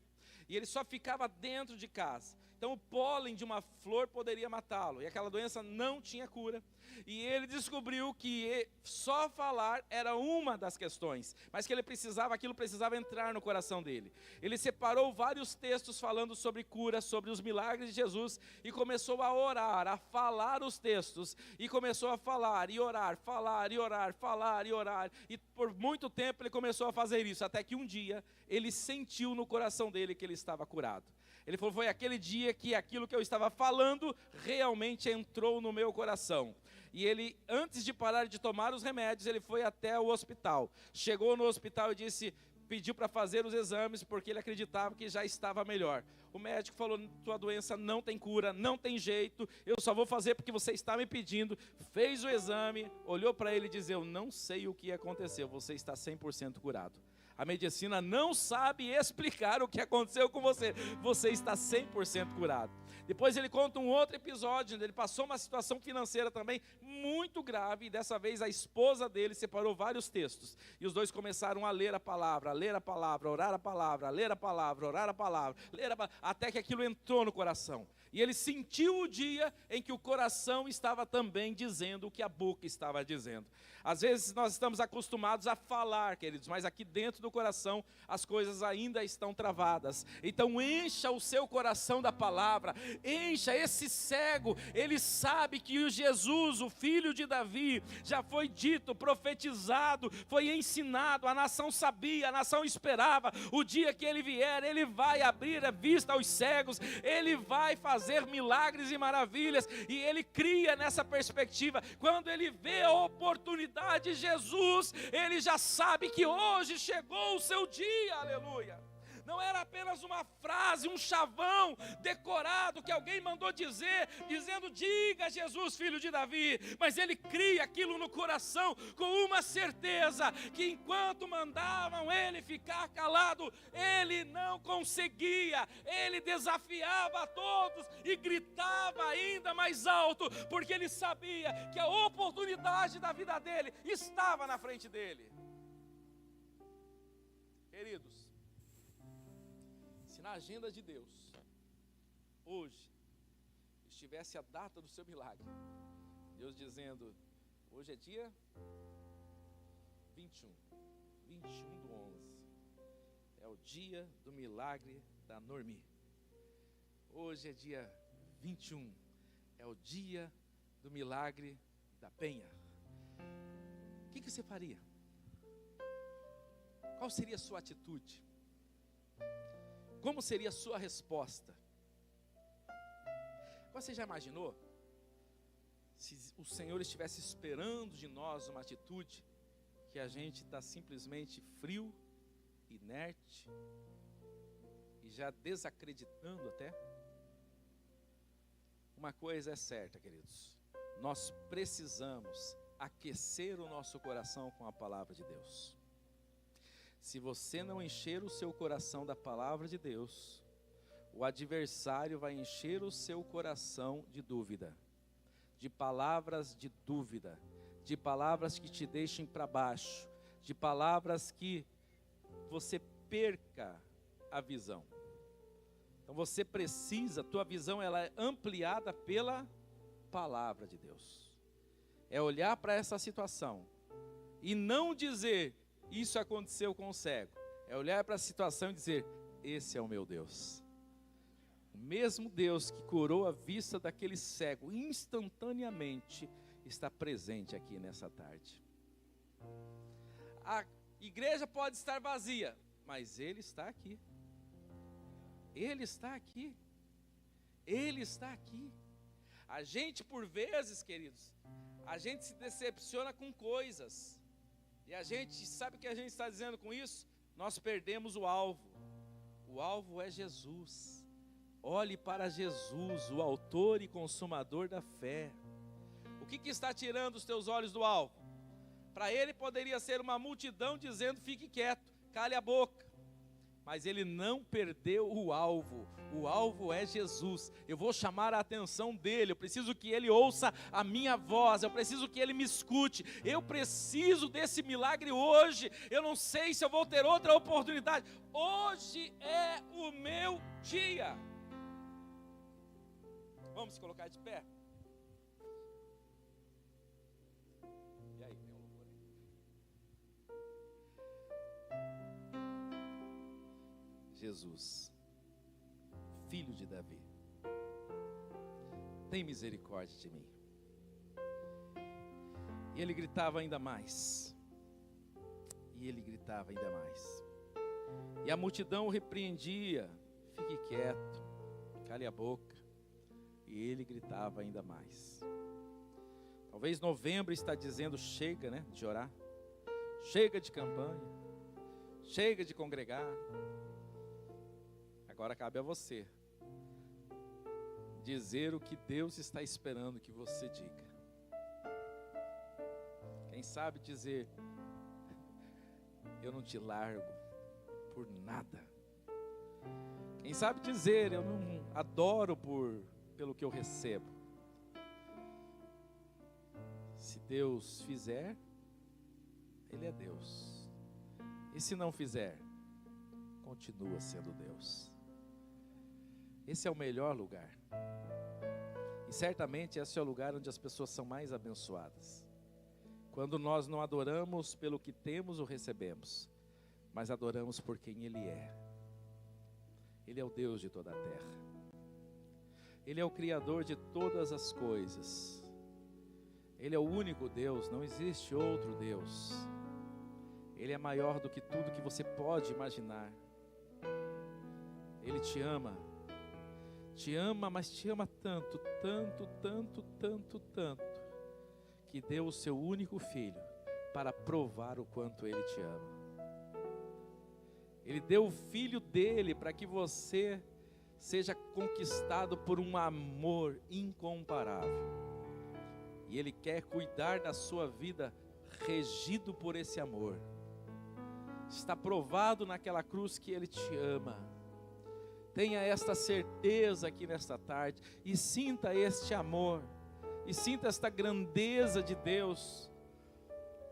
Speaker 1: E ele só ficava dentro de casa. Então o pólen de uma flor poderia matá-lo, e aquela doença não tinha cura. E ele descobriu que só falar era uma das questões, mas que aquilo precisava entrar no coração dele. Ele separou vários textos falando sobre cura, sobre os milagres de Jesus, e começou a orar, a falar os textos, e começou a falar e orar, falar e orar, falar e orar, e por muito tempo ele começou a fazer isso, até que um dia ele sentiu no coração dele que ele estava curado. Ele falou: foi aquele dia que aquilo que eu estava falando realmente entrou no meu coração. E ele, antes de parar de tomar os remédios, ele foi até o hospital. Chegou no hospital e pediu para fazer os exames, porque ele acreditava que já estava melhor. o médico falou, tua doença não tem cura, não tem jeito, eu só vou fazer porque você está me pedindo. Fez o exame, olhou para ele e disse, eu não sei o que aconteceu, você está 100% curado. A medicina não sabe explicar o que aconteceu com você, você está 100% curado. Depois ele conta um outro episódio, onde ele passou uma situação financeira também muito grave, e dessa vez a esposa dele separou vários textos, e os dois começaram a ler a palavra, orar a palavra, ler a palavra, orar a palavra, até que aquilo entrou no coração. E ele sentiu o dia em que o coração estava também dizendo o que a boca estava dizendo. Às vezes nós estamos acostumados a falar, queridos, mas aqui dentro do coração as coisas ainda estão travadas. Então encha o seu coração da palavra, encha esse cego. Ele sabe que o Jesus, o filho de Davi, já foi dito, profetizado, foi ensinado, a nação sabia, a nação esperava. O dia que ele vier, ele vai abrir a vista aos cegos, ele vai fazer milagres e maravilhas, e ele cria nessa perspectiva. Quando ele vê a oportunidade de Jesus, ele já sabe que hoje chegou o seu dia, aleluia. Não era apenas uma frase, um chavão decorado que alguém mandou dizer, dizendo, diga Jesus, filho de Davi, mas ele cria aquilo no coração com uma certeza, que enquanto mandavam ele ficar calado, ele não conseguia, ele desafiava a todos e gritava ainda mais alto, porque ele sabia que a oportunidade da vida dele estava na frente dele. Queridos, se na agenda de Deus, hoje, estivesse a data do seu milagre, Deus dizendo, hoje é dia 21 do 11, é o dia do milagre da Normi. Hoje é dia 21, é o dia do milagre da Penha. O que você faria? Qual seria a sua atitude? Como seria a sua resposta? Você já imaginou se o Senhor estivesse esperando de nós uma atitude que a gente está simplesmente frio, inerte e já desacreditando até? Uma coisa é certa, queridos, nós precisamos aquecer o nosso coração com a palavra de Deus. Se você não encher o seu coração da palavra de Deus, o adversário vai encher o seu coração de dúvida, de palavras de dúvida, de palavras que te deixem para baixo, de palavras que você perca a visão. Então você precisa, tua visão ela é ampliada pela palavra de Deus. É olhar para essa situação e não dizer, isso aconteceu com o cego. É olhar para a situação e dizer, esse é o meu Deus. O mesmo Deus que curou a vista daquele cego instantaneamente está presente aqui nessa tarde. A igreja pode estar vazia, mas Ele está aqui. Ele está aqui. Ele está aqui. A gente, por vezes, queridos, a gente se decepciona com coisas. E a gente, sabe o que a gente está dizendo com isso? Nós perdemos o alvo. O alvo é Jesus. Olhe para Jesus, o autor e consumador da fé. O que está tirando os teus olhos do alvo? Para ele poderia ser uma multidão dizendo, fique quieto, cale a boca. Mas ele não perdeu o alvo. O alvo é Jesus. Eu vou chamar a atenção dele. Eu preciso que ele ouça a minha voz. Eu preciso que ele me escute. Eu preciso desse milagre hoje. Eu não sei se eu vou ter outra oportunidade. Hoje é o meu dia. Vamos se colocar de pé. E aí, tem um louvor aí? Jesus, filho de Davi, tem misericórdia de mim. E ele gritava ainda mais. E ele gritava ainda mais. E a multidão o repreendia. Fique quieto, cale a boca. E ele gritava ainda mais. Talvez novembro está dizendo chega, né, de orar. Chega de campanha. Chega de congregar. Agora cabe a você dizer o que Deus está esperando que você diga. Quem sabe dizer: eu não te largo por nada. Quem sabe dizer: eu não adoro pelo que eu recebo. Se Deus fizer, Ele é Deus. E se não fizer, continua sendo Deus. Esse é o melhor lugar. E certamente esse é o lugar onde as pessoas são mais abençoadas. Quando nós não adoramos pelo que temos ou recebemos, mas adoramos por quem Ele é. Ele é o Deus de toda a terra. Ele é o Criador de todas as coisas. Ele é o único Deus, não existe outro Deus. Ele é maior do que tudo que você pode imaginar. Ele te ama, mas te ama tanto, tanto, tanto, tanto, tanto, que deu o seu único filho para provar o quanto Ele te ama. Ele deu o filho dele para que você seja conquistado por um amor incomparável. E Ele quer cuidar da sua vida regido por esse amor. Está provado naquela cruz que Ele te ama. Tenha esta certeza aqui nesta tarde e sinta este amor. E sinta esta grandeza de Deus.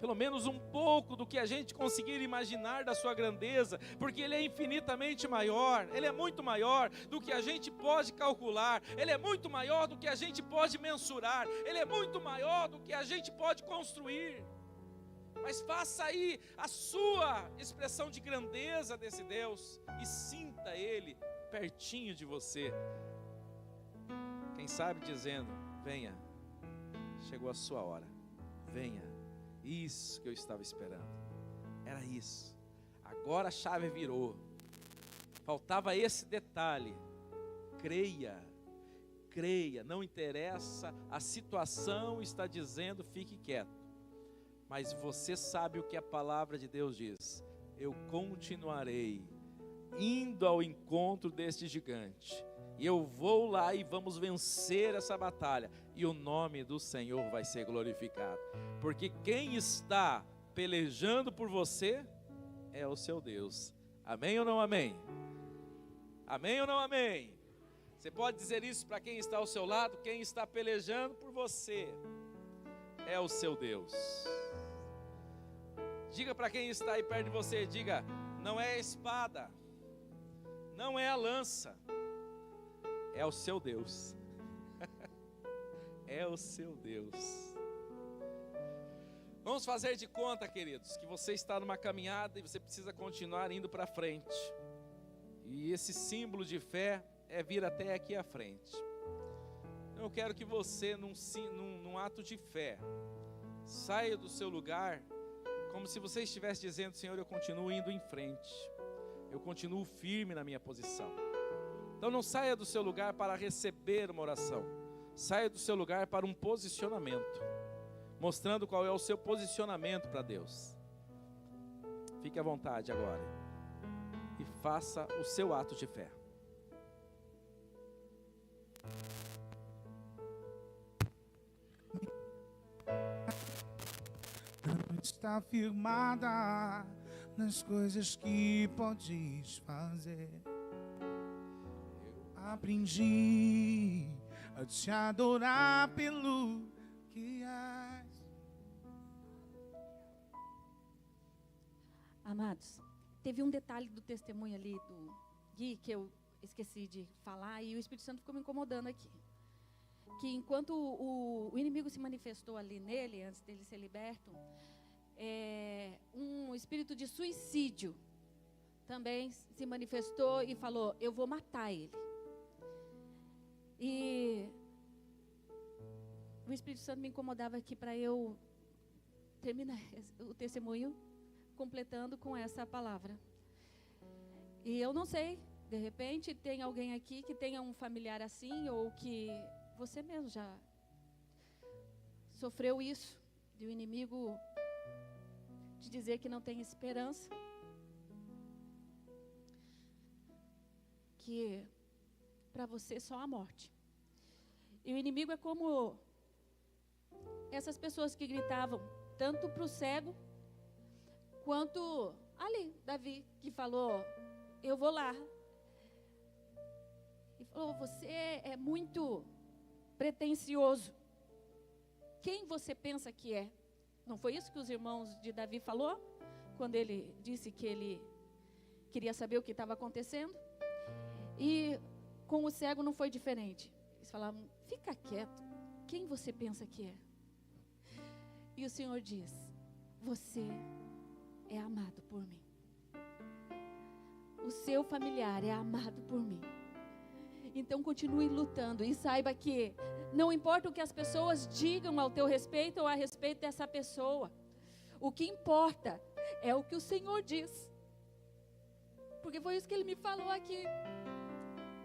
Speaker 1: Pelo menos um pouco do que a gente conseguir imaginar da sua grandeza, porque Ele é infinitamente maior, Ele é muito maior do que a gente pode calcular, Ele é muito maior do que a gente pode mensurar, Ele é muito maior do que a gente pode construir. Mas faça aí a sua expressão de grandeza desse Deus e sinta Ele pertinho de você. Quem sabe dizendo: venha, chegou a sua hora, venha. Isso que eu estava esperando, era isso. Agora a chave virou. Faltava esse detalhe. Creia, creia. Não interessa, a situação está dizendo fique quieto, mas você sabe o que a palavra de Deus diz: eu continuarei indo ao encontro deste gigante, e eu vou lá e vamos vencer essa batalha, e o nome do Senhor vai ser glorificado, porque quem está pelejando por você é o seu Deus. Amém ou não amém? Amém ou não amém? Você pode dizer isso para quem está ao seu lado: quem está pelejando por você é o seu Deus. Diga para quem está aí perto de você, diga: não é a espada, não é a lança, é o seu Deus. É o seu Deus. Vamos fazer de conta, queridos, que você está numa caminhada e você precisa continuar indo para frente. E esse símbolo de fé é vir até aqui à frente. Eu quero que você, num ato de fé, saia do seu lugar como se você estivesse dizendo: Senhor, eu continuo indo em frente, eu continuo firme na minha posição. Então não saia do seu lugar para receber uma oração, saia do seu lugar para um posicionamento, mostrando qual é o seu posicionamento para Deus. Fique à vontade agora e faça o seu ato de fé.
Speaker 2: Está firmada nas coisas que podes fazer. Aprendi a te adorar pelo que és.
Speaker 3: Amados, teve um detalhe do testemunho ali do Gui que eu esqueci de falar e o Espírito Santo ficou me incomodando aqui. Que enquanto o inimigo se manifestou ali nele, antes dele ser liberto, um espírito de suicídio também se manifestou e falou: eu vou matar ele. E o Espírito Santo me incomodava aqui para eu terminar o testemunho completando com essa palavra. E eu não sei, de repente tem alguém aqui que tenha um familiar assim, ou que você mesmo já sofreu isso, de o inimigo te dizer que não tem esperança, que para você só a morte. E o inimigo é como essas pessoas que gritavam, tanto para o cego, quanto ali, Davi, que falou, eu vou lá. E falou, você é muito pretensioso. Quem você pensa que é? Não foi isso que os irmãos de Davi falou? Quando ele disse que ele queria saber o que estava acontecendo? E com o cego não foi diferente. Eles falavam, fica quieto, quem você pensa que é? E o Senhor diz, você é amado por mim. O seu familiar é amado por mim. Então continue lutando e saiba que não importa o que as pessoas digam ao teu respeito ou a respeito dessa pessoa. O que importa é o que o Senhor diz. Porque foi isso que Ele me falou aqui.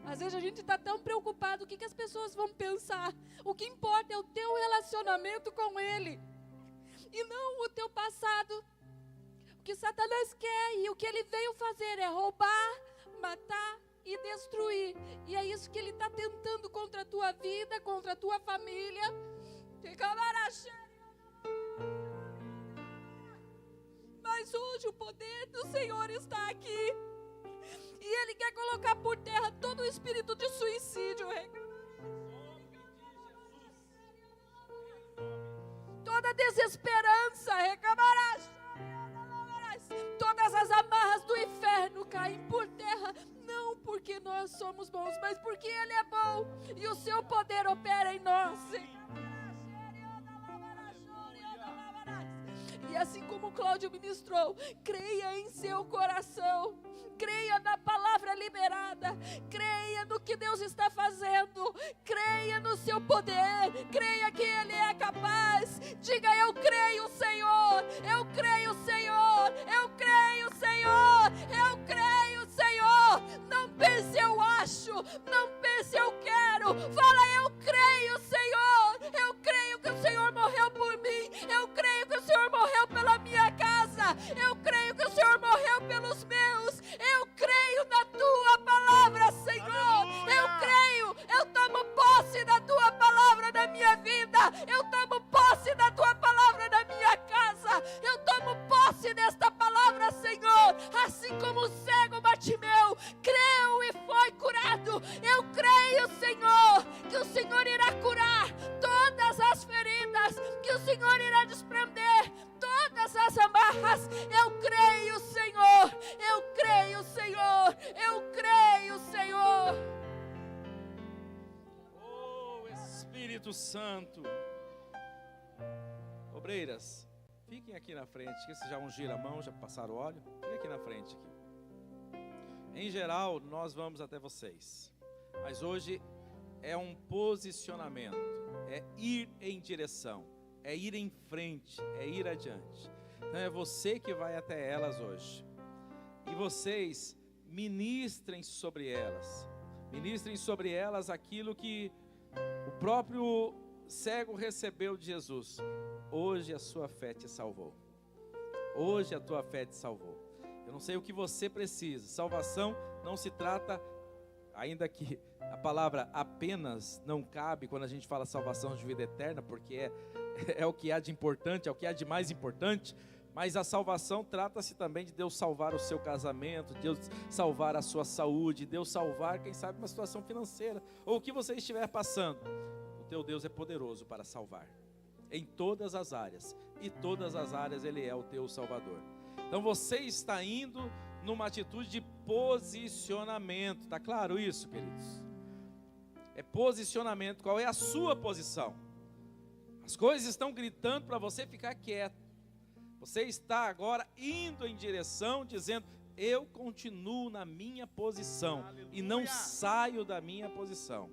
Speaker 3: Às vezes a gente está tão preocupado, o que as pessoas vão pensar. O que importa é o teu relacionamento com Ele. E não o teu passado. O que Satanás quer e o que ele veio fazer é roubar, matar e destruir. E é isso que ele está tentando contra a tua vida, contra a tua família. Mas hoje o poder do Senhor está aqui. E Ele quer colocar por terra todo o espírito de suicídio. Toda desesperança. Todas as amarras do inferno caem por terra. Não porque nós somos bons, mas porque Ele é bom. E o seu poder opera em nós. E assim como o Cláudio ministrou, creia em seu coração, creia na palavra liberada, creia no que Deus está fazendo, creia no seu poder, creia que Ele é capaz. Diga, eu creio, Senhor, eu creio, Senhor, eu creio, Senhor, eu creio, Senhor. Não pense eu acho, não pense eu quero, fala eu creio, Senhor, eu creio que o Senhor morreu por mim, eu creio que o Senhor morreu pela minha casa, eu creio que o Senhor morreu pelos meus, eu creio na tua palavra, Senhor, eu creio, eu tomo posse da tua palavra na minha vida, eu tomo posse da tua palavra na minha casa, eu tomo posse desta palavra, Senhor, assim como o cego Bartimeu creu e foi curado, eu creio, Senhor, que o Senhor irá curar todas as feridas, que o Senhor irá desprender todas as amarras. Eu creio, Senhor, eu creio, Senhor, eu creio, Senhor.
Speaker 1: Oh, Espírito Santo. Obreiras, fiquem aqui na frente, que vocês já ungiram a mão, já passaram o óleo. Fiquem aqui na frente. Aqui. Em geral, nós vamos até vocês. Mas hoje é um posicionamento, é ir em direção, é ir em frente, é ir adiante. Então é você que vai até elas hoje. E vocês ministrem sobre elas aquilo que o próprio cego recebeu de Jesus. Hoje a sua fé te salvou. Hoje a tua fé te salvou. Eu não sei o que você precisa. Salvação não se trata, ainda que a palavra apenas não cabe quando a gente fala salvação de vida eterna, porque é o que há de importante, é o que há de mais importante. Mas a salvação trata-se também de Deus salvar o seu casamento, Deus salvar a sua saúde, Deus salvar, quem sabe, uma situação financeira, ou o que você estiver passando. O teu Deus é poderoso para salvar, em todas as áreas, e todas as áreas Ele é o teu Salvador. Então você está indo numa atitude de posicionamento, está claro isso, queridos? É posicionamento, qual é a sua posição? As coisas estão gritando para você ficar quieto. Você está agora indo em direção, dizendo, eu continuo na minha posição. Aleluia. E não saio da minha posição.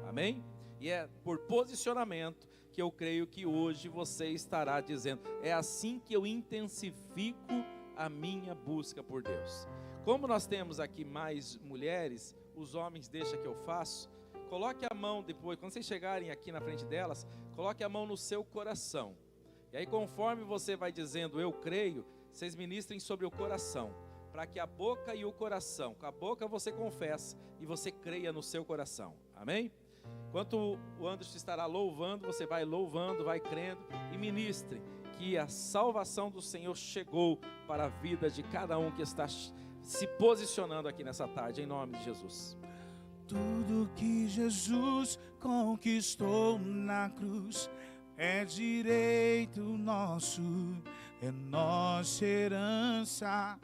Speaker 1: Amém? E é por posicionamento que eu creio que hoje você estará dizendo, é assim que eu intensifico a minha busca por Deus. Como nós temos aqui mais mulheres, os homens deixam que eu faço. Coloque a mão depois, quando vocês chegarem aqui na frente delas, coloque a mão no seu coração. E aí conforme você vai dizendo, eu creio, vocês ministrem sobre o coração, para que a boca e o coração, com a boca você confessa e você creia no seu coração, amém? Enquanto o Anderson estará louvando, você vai louvando, vai crendo e ministre que a salvação do Senhor chegou para a vida de cada um que está se posicionando aqui nessa tarde, em nome de Jesus.
Speaker 2: Tudo que Jesus conquistou na cruz é direito nosso, é nossa herança.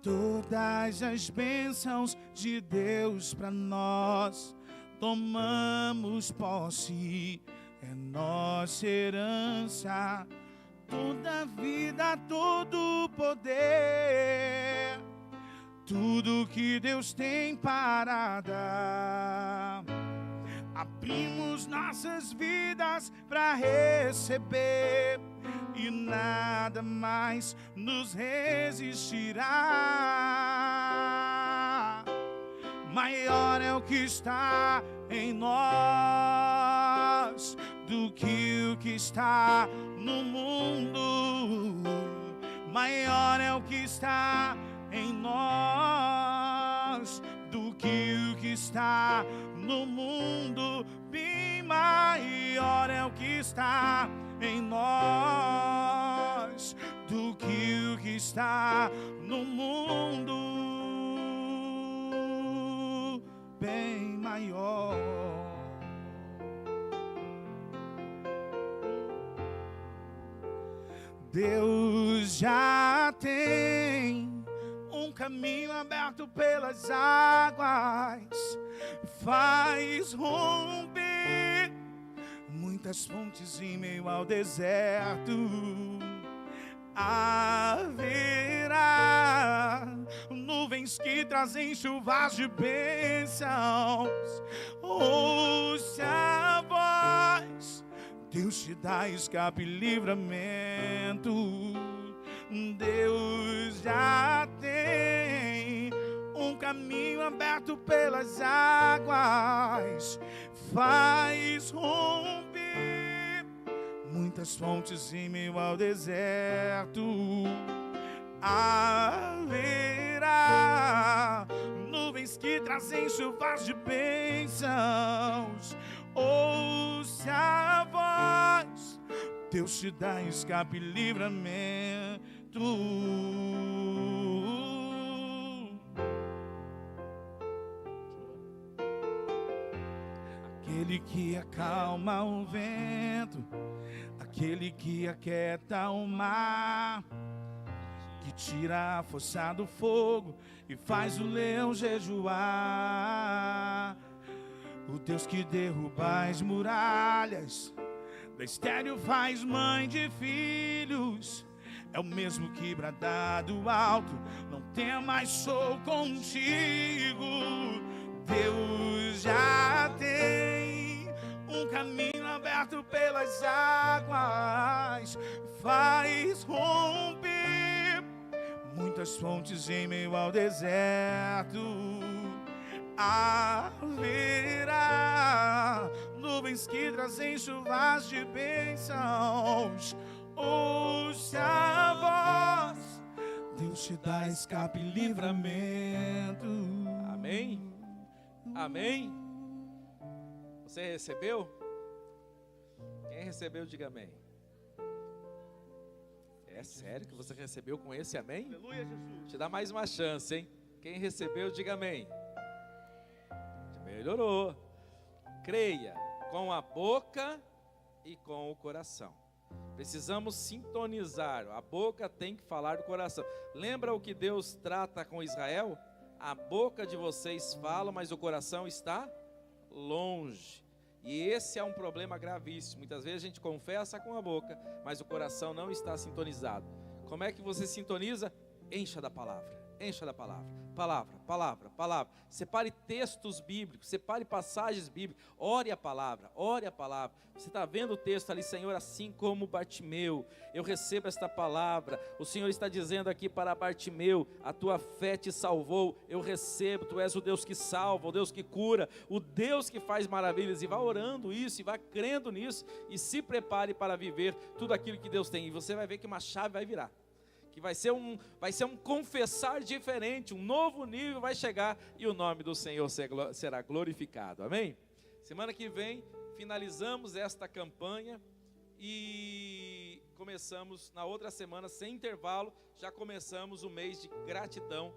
Speaker 2: Todas as bênçãos de Deus para nós, tomamos posse, é nossa herança. Toda vida, todo poder, tudo que Deus tem para dar, abrimos nossas vidas para receber, e nada mais nos resistirá. Maior é o que está em nós do que o que está no mundo. Maior é o que está em nós do que o que está no mundo. Bem maior é o que está em nós do que o que está no mundo. Bem maior. Deus já tem um caminho aberto pelas águas, faz romper muitas fontes em meio ao deserto. Haverá nuvens que trazem chuvas de bênçãos. Ouça a voz, Deus te dá escape e livramento. Deus já tem um caminho aberto pelas águas, faz romper muitas fontes em meio ao deserto. Haverá nuvens que trazem chuvas de bênçãos. Ouça a voz, Deus te dá escape e livramento. Aquele que acalma o vento, aquele que aquieta o mar, que tira a força do fogo e faz o leão jejuar. O Deus que derruba as muralhas, da estéril faz mãe de filhos, é o mesmo que bradar do alto: não temas, sou contigo. Deus já tem um caminho aberto pelas águas, faz romper muitas fontes em meio ao deserto. Haverá nuvens que trazem chuvas de bênçãos. Ouça a voz, Deus te dá escape e livramento.
Speaker 1: Amém? Amém? Você recebeu? Quem recebeu, diga amém. É sério que você recebeu com esse amém?
Speaker 2: Aleluia, Jesus.
Speaker 1: Te dá mais uma chance, hein? Quem recebeu, diga amém. Melhorou. Creia com a boca e com o coração. Precisamos sintonizar. A boca tem que falar do coração. Lembra o que Deus trata com Israel? A boca de vocês fala, mas o coração está longe. E esse é um problema gravíssimo. Muitas vezes a gente confessa com a boca, mas o coração não está sintonizado. Como é que você sintoniza? Encha da palavra. Encha da palavra. Palavra, palavra, palavra. Separe textos bíblicos, separe passagens bíblicas. Ore a palavra, ore a palavra. Você está vendo o texto ali, Senhor, assim como Bartimeu, eu recebo esta palavra. O Senhor está dizendo aqui para Bartimeu: a tua fé te salvou. Eu recebo, tu és o Deus que salva, o Deus que cura, o Deus que faz maravilhas. E vá orando isso, e vá crendo nisso, e se prepare para viver tudo aquilo que Deus tem. E você vai ver que uma chave vai virar. Que vai ser um confessar diferente, um novo nível vai chegar e o nome do Senhor será glorificado, amém? Semana que vem finalizamos esta campanha e começamos na outra semana, sem intervalo, já começamos o mês de gratidão